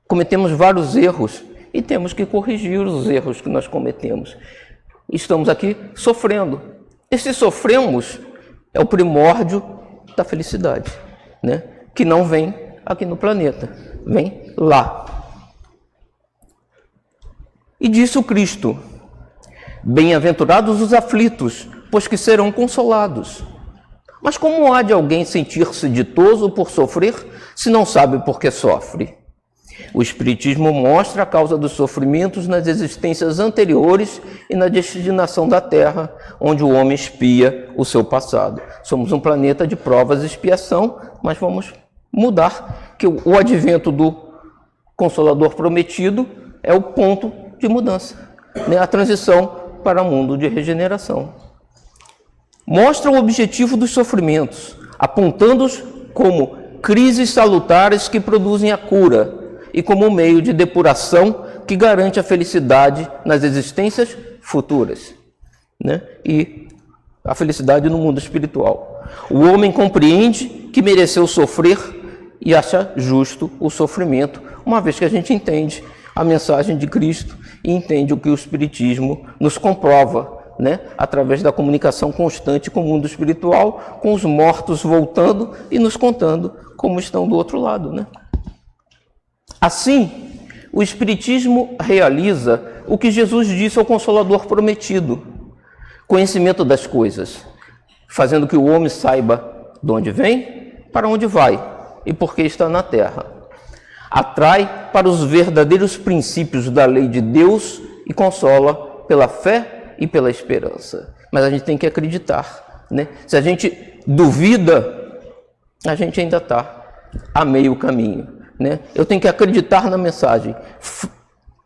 Cometemos vários erros e temos que corrigir os erros que nós cometemos. Estamos aqui sofrendo. E se sofremos, é o primórdio da felicidade, né? Que não vem aqui no planeta, vem lá. E disse o Cristo: bem-aventurados os aflitos, pois que serão consolados. Mas como há de alguém sentir-se ditoso por sofrer, se não sabe por que sofre? O Espiritismo mostra a causa dos sofrimentos nas existências anteriores e na destinação da Terra, onde o homem expia o seu passado. Somos um planeta de provas e expiação, mas vamos mudar, que o advento do Consolador Prometido é o ponto de mudança, né? A transição para um mundo de regeneração. Mostra o objetivo dos sofrimentos, apontando-os como crises salutares que produzem a cura e como meio de depuração que garante a felicidade nas existências futuras, né? E a felicidade no mundo espiritual. O homem compreende que mereceu sofrer e acha justo o sofrimento, uma vez que a gente entende a mensagem de Cristo e entende o que o Espiritismo nos comprova, né? Através da comunicação constante com o mundo espiritual, com os mortos voltando e nos contando como estão do outro lado, né? Assim, o Espiritismo realiza o que Jesus disse ao Consolador Prometido: conhecimento das coisas, fazendo que o homem saiba de onde vem, para onde vai e por que está na terra. Atrai para os verdadeiros princípios da lei de Deus e consola pela fé e pela esperança. Mas a gente tem que acreditar, né? Se a gente duvida, a gente ainda está a meio caminho, né? Eu tenho que acreditar na mensagem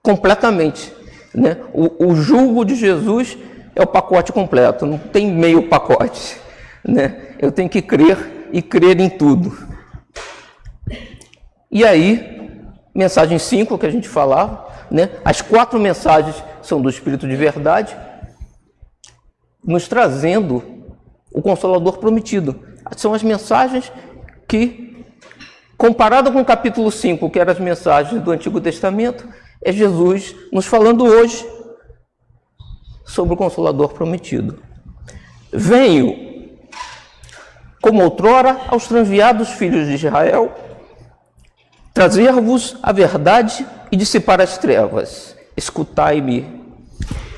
completamente, né? O jugo de Jesus é o pacote completo, não tem meio pacote, né? Eu tenho que crer e crer em tudo. E aí, mensagem 5 que a gente falava, né? As 4 mensagens são do Espírito de Verdade, nos trazendo o Consolador Prometido. São as mensagens que, comparado com o capítulo 5, que eram as mensagens do Antigo Testamento, é Jesus nos falando hoje sobre o Consolador Prometido. Venho, como outrora, aos transviados filhos de Israel, trazer-vos a verdade e dissipar as trevas. Escutai-me.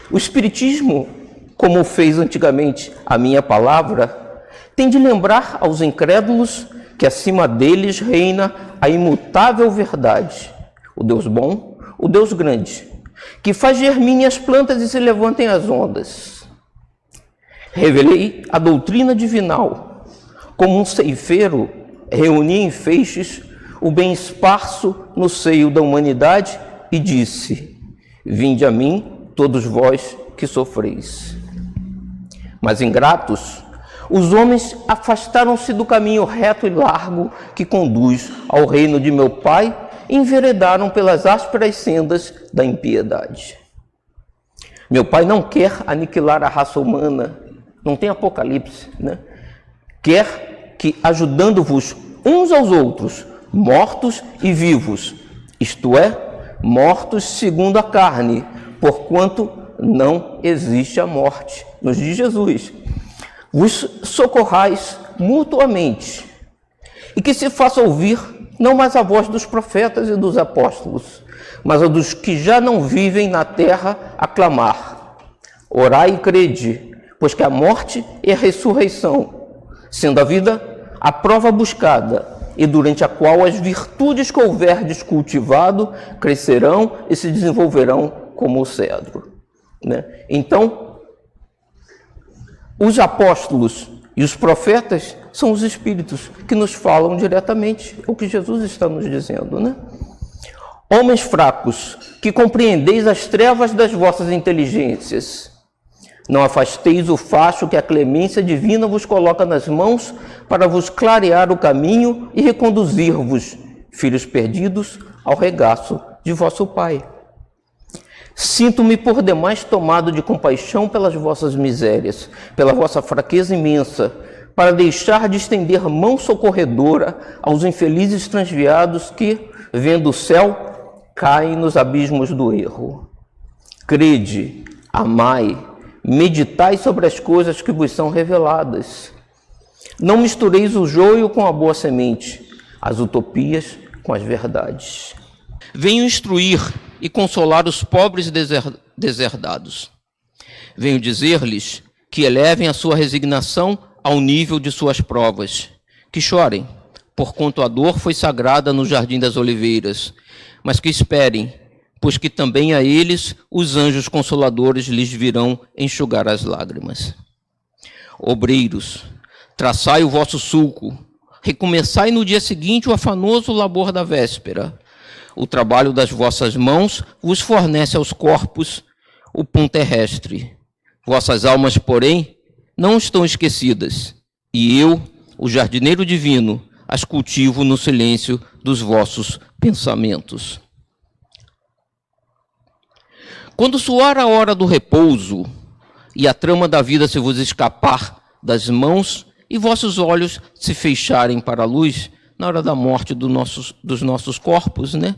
O Espiritismo, como fez antigamente a minha palavra, tem de lembrar aos incrédulos que acima deles reina a imutável verdade, o Deus bom, o Deus grande, que faz germinem as plantas e se levantem as ondas. Revelei a doutrina divinal, como um ceifeiro reunia em feixes o bem esparso no seio da humanidade e disse: vinde a mim, todos vós que sofreis. Mas ingratos, os homens afastaram-se do caminho reto e largo que conduz ao reino de meu Pai e enveredaram pelas ásperas sendas da impiedade. Meu Pai não quer aniquilar a raça humana, não tem apocalipse, né? Quer que, ajudando-vos uns aos outros, mortos e vivos, isto é, mortos segundo a carne, porquanto não existe a morte, nos diz Jesus, vos socorrais mutuamente, e que se faça ouvir não mais a voz dos profetas e dos apóstolos, mas a dos que já não vivem na terra a clamar: orai e crede, pois que a morte é a ressurreição, sendo a vida a prova buscada, e durante a qual as virtudes que houverdes cultivado crescerão e se desenvolverão como o cedro. Né? Então, os apóstolos e os profetas são os espíritos que nos falam diretamente o que Jesus está nos dizendo, né? Homens fracos, que compreendeis as trevas das vossas inteligências, não afasteis o facho que a clemência divina vos coloca nas mãos para vos clarear o caminho e reconduzir-vos, filhos perdidos, ao regaço de vosso Pai. Sinto-me por demais tomado de compaixão pelas vossas misérias, pela vossa fraqueza imensa, para deixar de estender mão socorredora aos infelizes transviados que, vendo o céu, caem nos abismos do erro. Crede, amai, meditai sobre as coisas que vos são reveladas. Não mistureis o joio com a boa semente, as utopias com as verdades. Venho instruir e consolar os pobres deserdados. Venho dizer-lhes que elevem a sua resignação ao nível de suas provas, que chorem, porquanto a dor foi sagrada no jardim das oliveiras, mas que esperem, pois que também a eles os anjos consoladores lhes virão enxugar as lágrimas. Obreiros, traçai o vosso sulco, recomeçai no dia seguinte o afanoso labor da véspera. O trabalho das vossas mãos vos fornece aos corpos o pão terrestre. Vossas almas, porém, não estão esquecidas, e eu, o jardineiro divino, as cultivo no silêncio dos vossos pensamentos. Quando soar a hora do repouso e a trama da vida se vos escapar das mãos e vossos olhos se fecharem para a luz, na hora da morte dos nossos corpos, né?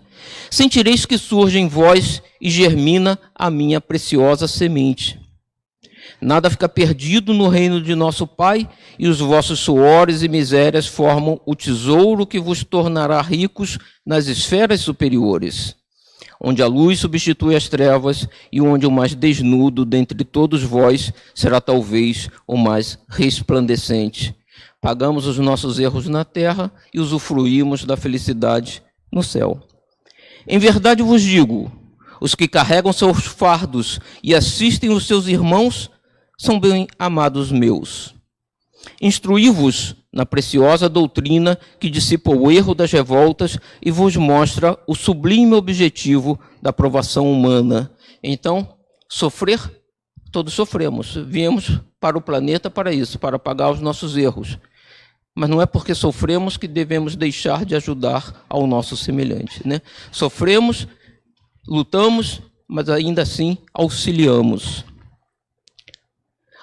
Sentireis que surge em vós e germina a minha preciosa semente. Nada fica perdido no reino de nosso Pai, e os vossos suores e misérias formam o tesouro que vos tornará ricos nas esferas superiores, onde a luz substitui as trevas e onde o mais desnudo dentre todos vós será talvez o mais resplandecente. Pagamos os nossos erros na terra e usufruímos da felicidade no céu. Em verdade vos digo, os que carregam seus fardos e assistem os seus irmãos são bem amados meus. Instruí-vos na preciosa doutrina que dissipa o erro das revoltas e vos mostra o sublime objetivo da provação humana. Então, sofrer, todos sofremos. Viemos para o planeta para isso, para pagar os nossos erros. Mas não é porque sofremos que devemos deixar de ajudar ao nosso semelhante, né? Sofremos, lutamos, mas ainda assim auxiliamos.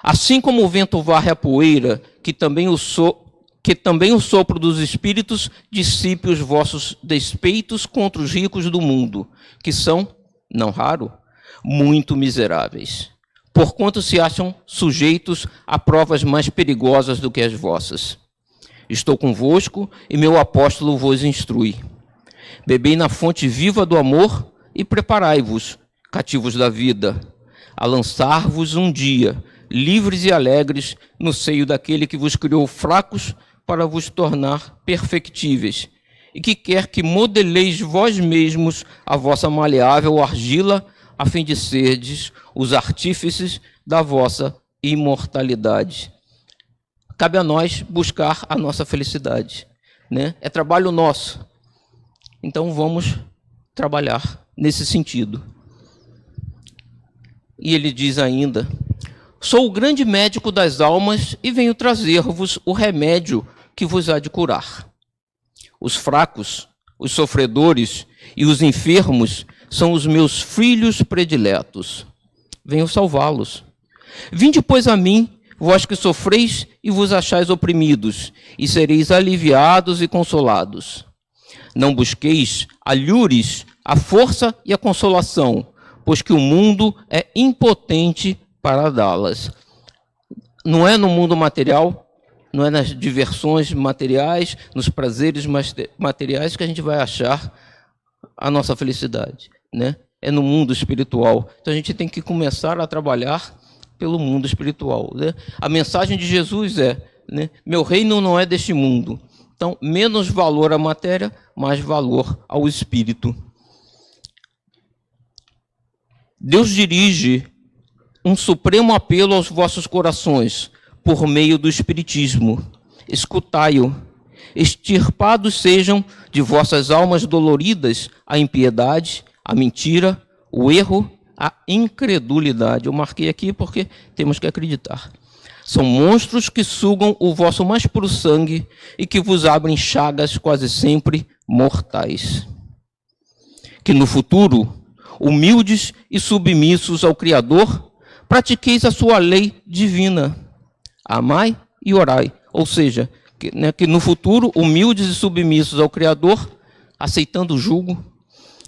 Assim como o vento varre a poeira, que também o sopro dos espíritos dissipe os vossos despeitos contra os ricos do mundo, que são, não raro, muito miseráveis, porquanto se acham sujeitos a provas mais perigosas do que as vossas. Estou convosco e meu apóstolo vos instrui. Bebei na fonte viva do amor e preparai-vos, cativos da vida, a lançar-vos um dia, livres e alegres, no seio daquele que vos criou fracos para vos tornar perfectíveis, e que quer que modeleis vós mesmos a vossa maleável argila, a fim de serdes os artífices da vossa imortalidade. Cabe a nós buscar a nossa felicidade, né? É trabalho nosso. Então vamos trabalhar nesse sentido. E ele diz ainda: sou o grande médico das almas e venho trazer-vos o remédio que vos há de curar. Os fracos, os sofredores e os enfermos são os meus filhos prediletos. Venho salvá-los. Vinde, pois, a mim, vós que sofreis e vos achais oprimidos, e sereis aliviados e consolados. Não busqueis alhures, a força e a consolação, pois que o mundo é impotente para dá-las. Não é no mundo material, não é nas diversões materiais, nos prazeres materiais que a gente vai achar a nossa felicidade, né? É no mundo espiritual. Então a gente tem que começar a trabalhar pelo mundo espiritual, né? A mensagem de Jesus é, né, meu reino não é deste mundo. Então, menos valor à matéria, mais valor ao espírito. Deus dirige um supremo apelo aos vossos corações por meio do espiritismo. Escutai-o. Extirpados sejam de vossas almas doloridas a impiedade, a mentira, o erro, a incredulidade. Eu marquei aqui porque temos que acreditar. São monstros que sugam o vosso mais puro sangue e que vos abrem chagas quase sempre mortais. Que no futuro, humildes e submissos ao Criador, pratiqueis a sua lei divina. Amai e orai. Ou seja, que no futuro, humildes e submissos ao Criador, aceitando o jugo,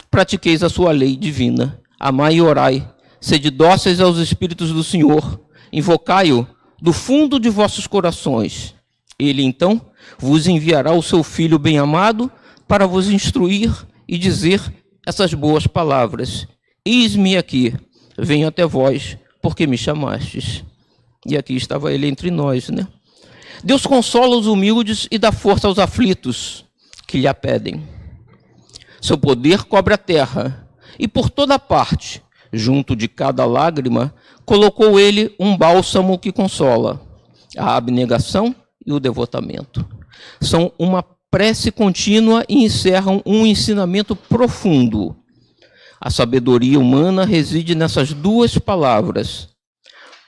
pratiqueis a sua lei divina. Amai e orai. Sede dóceis aos Espíritos do Senhor. Invocai-o do fundo de vossos corações. Ele, então, vos enviará o seu Filho bem-amado para vos instruir e dizer essas boas palavras. Eis-me aqui, venho até vós, porque me chamastes. E aqui estava ele entre nós, né? Deus consola os humildes e dá força aos aflitos que lhe a pedem. Seu poder cobre a terra, e por toda parte, junto de cada lágrima, colocou ele um bálsamo que consola, a abnegação e o devotamento. São uma prece contínua e encerram um ensinamento profundo. A sabedoria humana reside nessas duas palavras.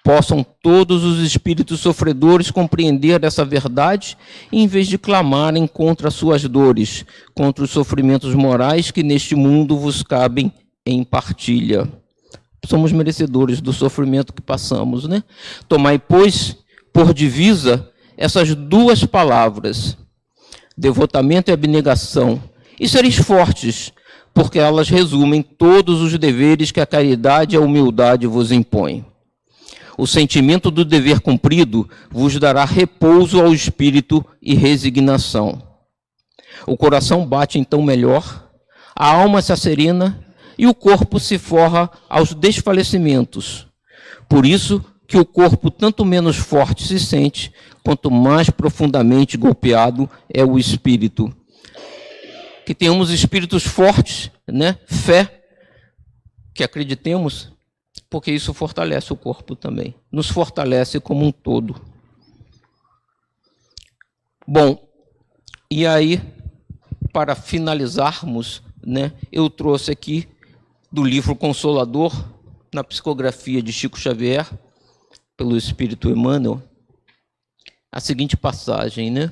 Possam todos os espíritos sofredores compreender essa verdade, em vez de clamarem contra suas dores, contra os sofrimentos morais que neste mundo vos cabem em partilha. Somos merecedores do sofrimento que passamos, né? Tomai, pois, por divisa essas duas palavras, devotamento e abnegação, e sereis fortes, porque elas resumem todos os deveres que a caridade e a humildade vos impõem. O sentimento do dever cumprido vos dará repouso ao espírito e resignação. O coração bate então melhor, a alma se acerena e o corpo se forra aos desfalecimentos. Por isso que o corpo tanto menos forte se sente, quanto mais profundamente golpeado é o espírito. Que tenhamos espíritos fortes, né? Fé, que acreditemos, porque isso fortalece o corpo também. Nos fortalece como um todo. Bom, e aí, para finalizarmos, né, eu trouxe aqui do livro Consolador, na psicografia de Chico Xavier, pelo Espírito Emmanuel, a seguinte passagem, né?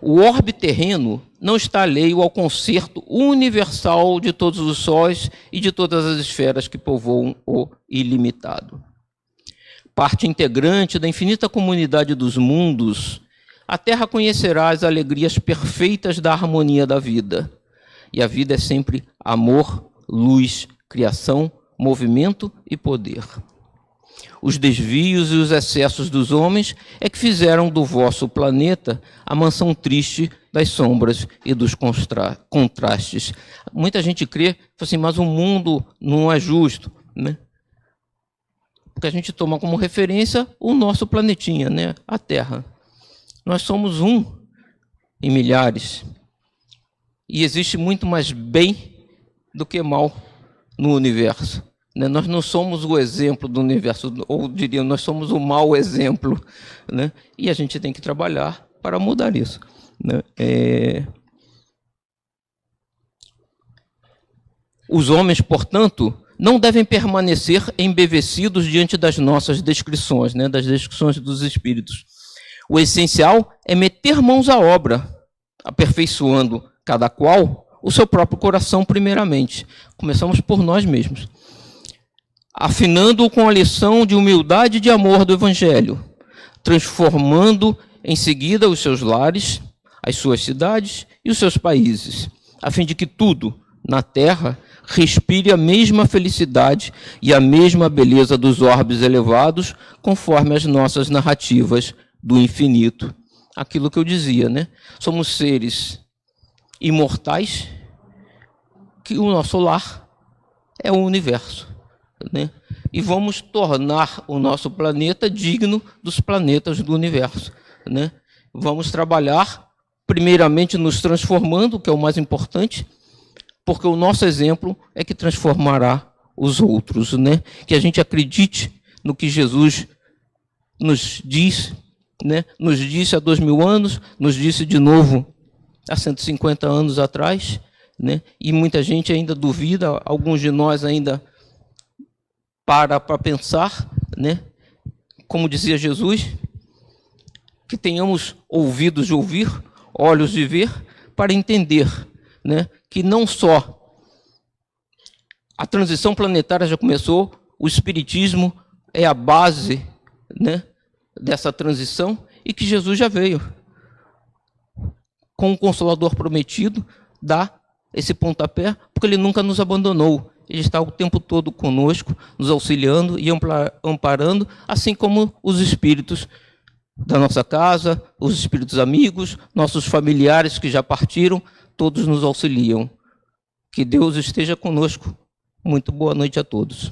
O orbe terreno não está alheio ao concerto universal de todos os sóis e de todas as esferas que povoam o ilimitado. Parte integrante da infinita comunidade dos mundos, a Terra conhecerá as alegrias perfeitas da harmonia da vida. E a vida é sempre amor, luz, criação, movimento e poder. Os desvios e os excessos dos homens é que fizeram do vosso planeta a mansão triste das sombras e dos contrastes. Muita gente crê assim, mas o mundo não é justo, né? Porque a gente toma como referência o nosso planetinha, né? A Terra. Nós somos um em milhares. E existe muito mais bem do que mal no universo. Né? Nós não somos o exemplo do universo, ou diria, nós somos o mau exemplo. Né? E a gente tem que trabalhar para mudar isso. Né? Os homens, portanto, não devem permanecer embevecidos diante das nossas descrições, né? Das descrições dos espíritos. O essencial é meter mãos à obra, aperfeiçoando cada qual o seu próprio coração primeiramente. Começamos por nós mesmos. Afinando-o com a lição de humildade e de amor do Evangelho, transformando em seguida os seus lares, as suas cidades e os seus países, a fim de que tudo na terra respire a mesma felicidade e a mesma beleza dos orbes elevados, conforme as nossas narrativas do infinito. Aquilo que eu dizia, né? Somos seres imortais, que o nosso lar é o universo, né? e vamos tornar o nosso planeta digno dos planetas do universo, né? Vamos trabalhar, primeiramente, nos transformando, que é o mais importante, porque o nosso exemplo é que transformará os outros, né? Que a gente acredite no que Jesus nos diz, né? Nos disse há 2000 anos, nos disse de novo há 150 anos atrás, né? E muita gente ainda duvida, alguns de nós ainda para pensar, né? Como dizia Jesus, que tenhamos ouvidos de ouvir, olhos de ver, para entender, né? Que não só a transição planetária já começou, o Espiritismo é a base, né, dessa transição, e que Jesus já veio, com o Consolador prometido, dá esse pontapé, porque ele nunca nos abandonou. Ele está o tempo todo conosco, nos auxiliando e amparando, assim como os espíritos da nossa casa, os espíritos amigos, nossos familiares que já partiram, todos nos auxiliam. Que Deus esteja conosco. Muito boa noite a todos.